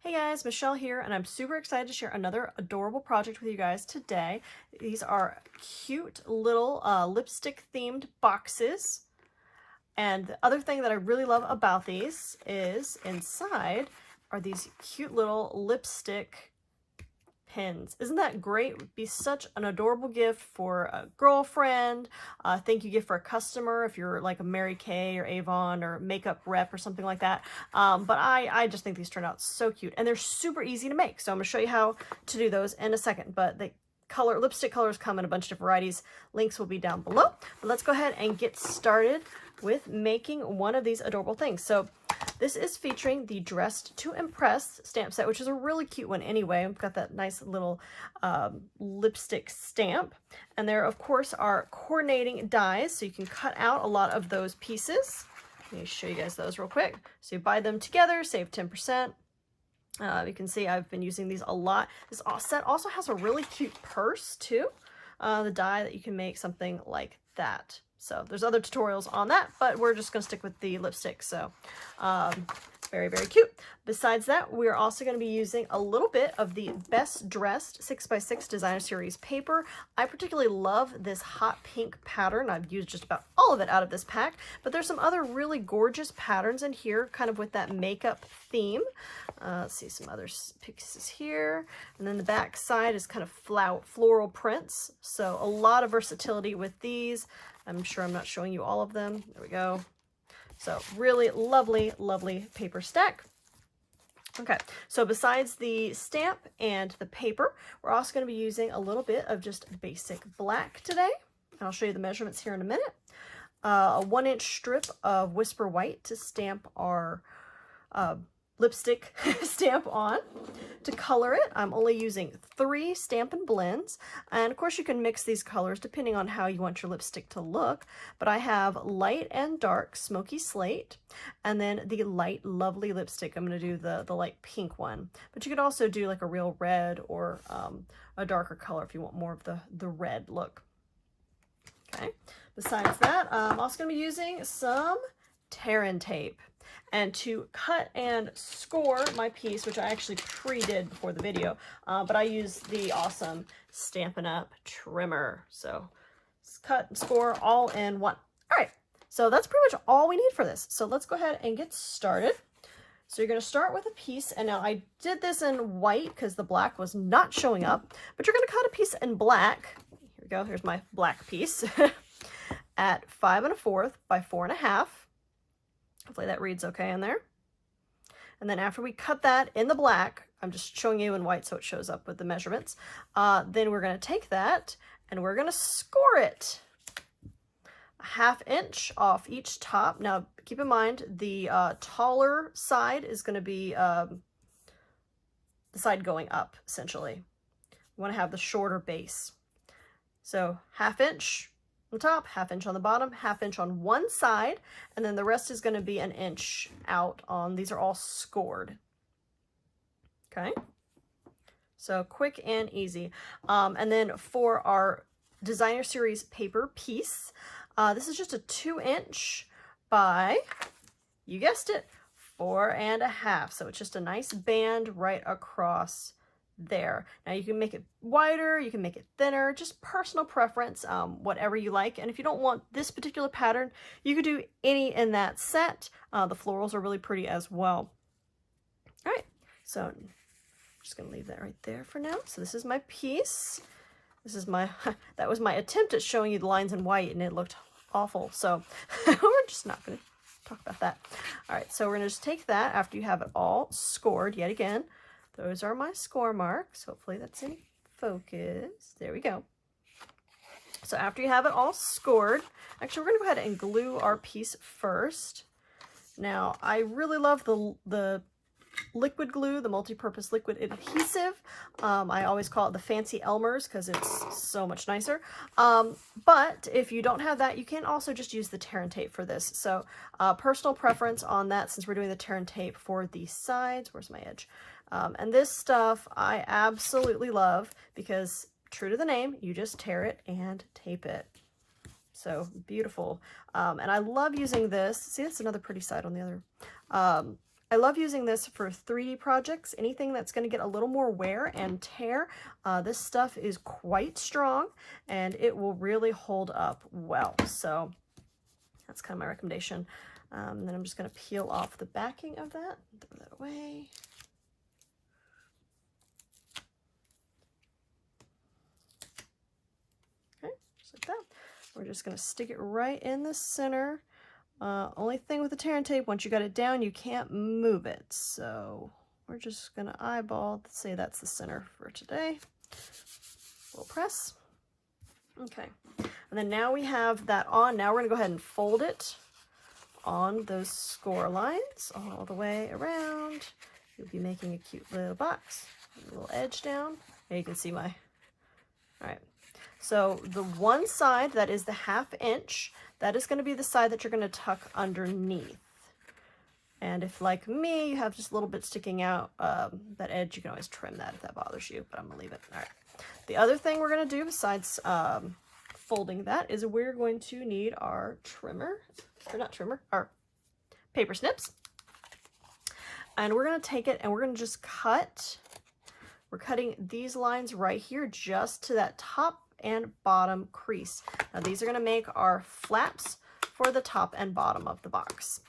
Hey guys, Michelle here, and I'm super excited to share another adorable project with you guys today. These are cute little lipstick themed boxes. And the other thing that I really love about these is inside are these cute little lipstick pins. Isn't that great? It would be such an adorable gift for a girlfriend, thank you gift for a customer if you're like a Mary Kay or Avon or makeup rep or something like that. But I just think these turn out so cute, and they're super easy to make. So I'm going to show you how to do those in a second. But the lipstick colors come in a bunch of different varieties. Links will be down below. But let's go ahead and get started with making one of these adorable things. So this is featuring the Dressed to Impress stamp set, which is a really cute one anyway. We've got that nice little lipstick stamp. And there, of course, are coordinating dies, so you can cut out a lot of those pieces. Let me show you guys those real quick. So you buy them together, save 10%. You can see I've been using these a lot. This set also has a really cute purse, too. The die that you can make something like that. So there's other tutorials on that, but we're just going to stick with the lipstick. So very, very cute. Besides that, we're also going to be using a little bit of the Best Dressed 6x6 Designer Series paper. I particularly love this hot pink pattern. I've used just about all of it out of this pack, but there's some other really gorgeous patterns in here, kind of with that makeup theme. Let's see some other pieces here. And then the back side is kind of floral prints. So a lot of versatility with these. I'm sure I'm not showing you all of them. There we go. So really lovely, lovely paper stack. Okay, so besides the stamp and the paper, we're also going to be using a little bit of just basic black today. And I'll show you the measurements here in a minute. A 1-inch strip of Whisper White to stamp our lipstick stamp on. To color it, I'm only using 3 Stampin' Blends, and of course you can mix these colors depending on how you want your lipstick to look, but I have light and dark Smoky Slate, and then the light Lovely lipstick. I'm going to do the light pink one, but you could also do like a real red or a darker color if you want more of the red look. Okay, besides that, I'm also going to be using some Tear & Tape. And to cut and score my piece, which I actually pre-did before the video, but I use the awesome Stampin' Up! Trimmer. So cut and score all in one. All right, so that's pretty much all we need for this. So let's go ahead and get started. So you're going to start with a piece, and now I did this in white because the black was not showing up, but you're going to cut a piece in black. Here we go, here's my black piece at 5 1/4 by 4 1/2. Hopefully that reads okay in there. And then after we cut that in the black, I'm just showing you in white so it shows up with the measurements. Then we're going to take that and we're going to score it. A 1/2 inch off each top. Now keep in mind the taller side is going to be the side going up essentially. We want to have the shorter base. So 1/2 inch on the top, 1/2 inch on the bottom, 1/2 inch on one side, and then the rest is going to be 1 inch out on, these are all scored. Okay, so quick and easy. And then for our Designer Series paper piece, this is just a 2-inch by, you guessed it, 4 1/2. So it's just a nice band right across there. Now you can make it wider, you can make it thinner, just personal preference, whatever you like. And if you don't want this particular pattern, you could do any in that set. The florals are really pretty as well. All right, so I'm just gonna leave that right there for now. So this is my piece. This is my, that was my attempt at showing you the lines in white and it looked awful. So we're just not gonna talk about that. All right, so we're gonna just take that after you have it all scored yet again. Those are my score marks. Hopefully that's in focus. There we go. So after you have it all scored, actually we're going to go ahead and glue our piece first. Now I really love the liquid glue, the multi-purpose liquid adhesive. I always call it the fancy Elmer's because it's so much nicer. But if you don't have that, you can also just use the Tear & Tape for this. So personal preference on that, since we're doing the Tear & Tape for the sides. Where's my edge? And this stuff I absolutely love because, true to the name, you just tear it and tape it. So beautiful. And I love using this. See, that's another pretty side on the other. I love using this for 3D projects, anything that's going to get a little more wear and tear. This stuff is quite strong and it will really hold up well. So that's kind of my recommendation. Then I'm just going to peel off the backing of that, throw that away. Okay, just like that. We're just going to stick it right in the center. Only thing with the tear and tape, once you got it down, you can't move it. So we're just going to eyeball, say that's the center for today. We'll press. Okay. And then now we have that on. Now we're going to go ahead and fold it on those score lines all the way around. You'll be making a cute little box. A little edge down. There you can see my... All right. So the one side that is the 1/2 inch, that is going to be the side that you're going to tuck underneath. And if, like me, you have just a little bit sticking out, that edge, you can always trim that if that bothers you, but I'm going to leave it. All right. The other thing we're going to do besides folding that is we're going to need our trimmer, or not trimmer, our paper snips. And we're going to take it and we're going to just cut. We're cutting these lines right here just to that top and bottom crease. Now these are going to make our flaps for the top and bottom of the box.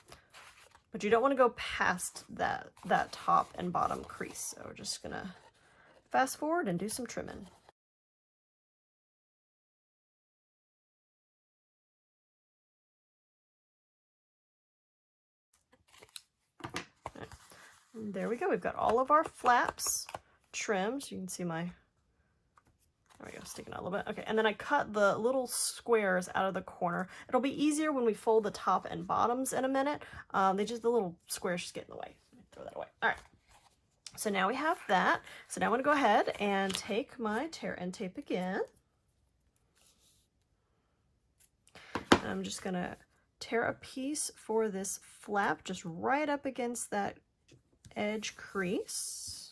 But you don't want to go past that top and bottom crease. So we're just going to fast forward and do some trimming. Right. There we go. We've got all of our flaps trimmed. So you can see my... There we go, sticking out a little bit. Okay, and then I cut the little squares out of the corner. It'll be easier when we fold the top and bottoms in a minute. The little squares just get in the way. Throw that away. All right. So now we have that. So now I'm going to go ahead and take my tear and tape again. And I'm just going to tear a piece for this flap just right up against that edge crease.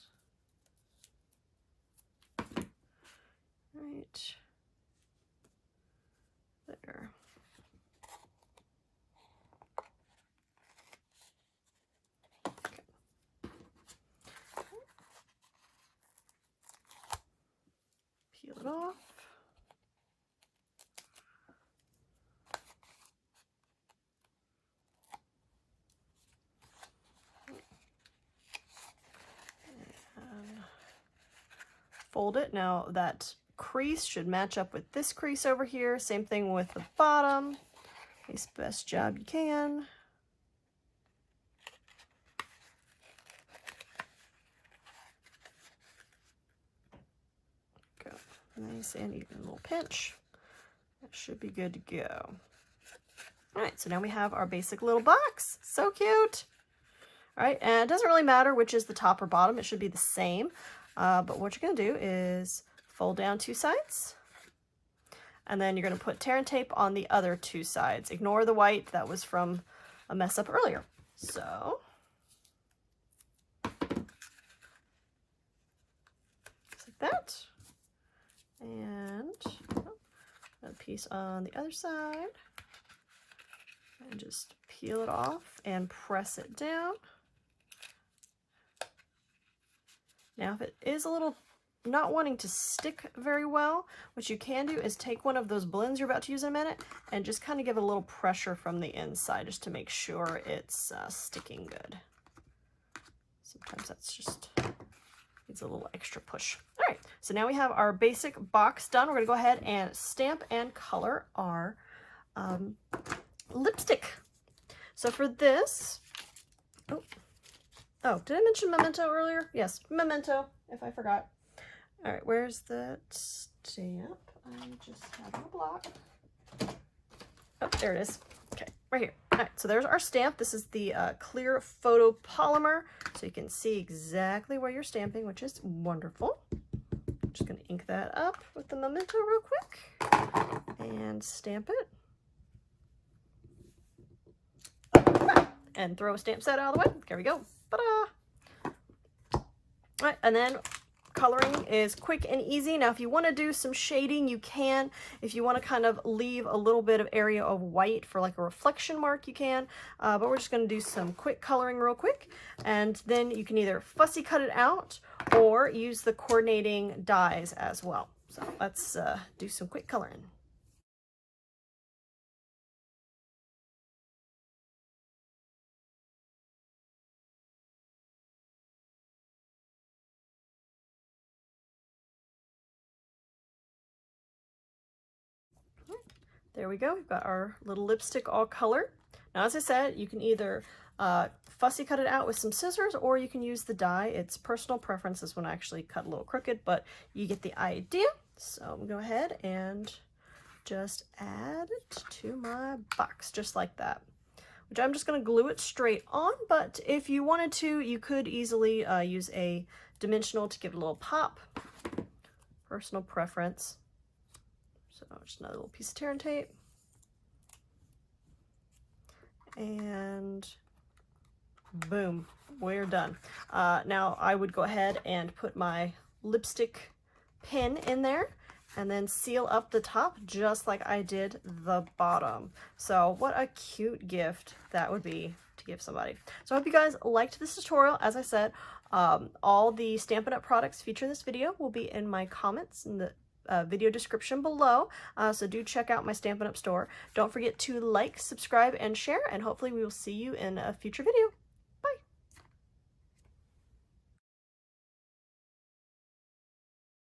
Right there. Okay. Peel it off. And fold it. Now that crease should match up with this crease over here. Same thing with the bottom. It's the best job you can. Go. Nice and even little pinch. That should be good to go. All right, so now we have our basic little box. So cute. All right, and it doesn't really matter which is the top or bottom. It should be the same. But what you're going to do is fold down 2 sides, and then you're going to put tear and tape on the other 2 sides. Ignore the white, that was from a mess up earlier. So, just like that. And a piece on the other side. And just peel it off and press it down. Now, if it is a little not wanting to stick very well, what you can do is take one of those blends you're about to use in a minute and just kind of give it a little pressure from the inside just to make sure it's sticking good. Sometimes that's just needs a little extra push. All right, so now we have our basic box done. We're going to go ahead and stamp and color our lipstick. So for this, oh, did I mention Memento earlier? Yes, Memento, if I forgot. All right, where's that stamp? I just have a block. Oh, there it is. Okay, right here. All right, so there's our stamp. This is the clear photo polymer, so you can see exactly where you're stamping, which is wonderful. I'm just gonna ink that up with the Memento real quick and stamp it. And throw a stamp set out of the way. There we go. Ta-da! All right, and then coloring is quick and easy. Now, if you want to do some shading, you can. If you want to kind of leave a little bit of area of white for like a reflection mark, you can. But we're just going to do some quick coloring real quick. And then you can either fussy cut it out or use the coordinating dies as well. So let's do some quick coloring. There we go. We've got our little lipstick all colored. Now, as I said, you can either fussy cut it out with some scissors or you can use the die. It's personal preference. This one I actually cut a little crooked, but you get the idea. So I'm going to go ahead and just add it to my box just like that, which I'm just going to glue it straight on. But if you wanted to, you could easily use a dimensional to give it a little pop. Personal preference. So just another little piece of tear and tape. And boom, we're done. Now I would go ahead and put my lipstick pin in there and then seal up the top just like I did the bottom. So what a cute gift that would be to give somebody. So I hope you guys liked this tutorial. As I said, all the Stampin' Up! Products featured in this video will be in my comments in the video description below, so do check out my Stampin' Up! Store. Don't forget to like, subscribe, and share, and hopefully we will see you in a future video.